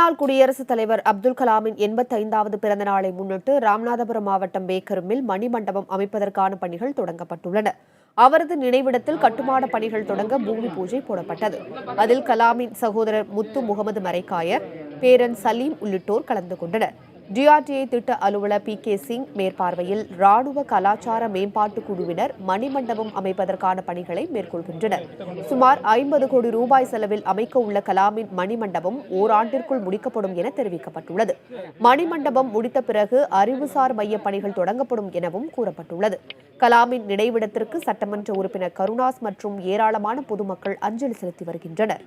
முன்னாள் குடியரசுத் தலைவர் அப்துல் கலாமின் 85வது பிறந்த நாளை முன்னிட்டு ராமநாதபுரம் மாவட்டம் பேக்கரும்பில் மணிமண்டபம் அமைப்பதற்கான பணிகள் தொடங்கப்பட்டுள்ளன. அவரது நினைவிடத்தில் கட்டுமான பணிகள் தொடங்க பூமி பூஜை போடப்பட்டது. அதில் கலாமின் சகோதரர் முத்து முகமது மரைக்காயர், பேரன் சலீம் உள்ளிட்டோர் கலந்து கொண்டனர். டிஆர்டிஐ திட்ட அலுவலர் பி.கே. சிங் மேற்பார்வையில் ராணுவ கலாச்சார மேம்பாட்டு குழுவினர் மணிமண்டபம் அமைப்பதற்கான பணிகளை மேற்கொள்கின்றனர். சுமார் 50 கோடி ரூபாய் செலவில் அமைக்க உள்ள கலாமின் மணிமண்டபம் ஓராண்டிற்குள் முடிக்கப்படும் என தெரிவிக்கப்பட்டுள்ளது. மணிமண்டபம் முடித்த பிறகு அறிவுசார் மைய பணிகள் தொடங்கப்படும் எனவும் கூறப்பட்டுள்ளது. கலாமின் நினைவிடத்திற்கு சட்டமன்ற உறுப்பினர் கருணாஸ் மற்றும் ஏராளமான பொதுமக்கள் அஞ்சலி செலுத்தி வருகின்றனர்.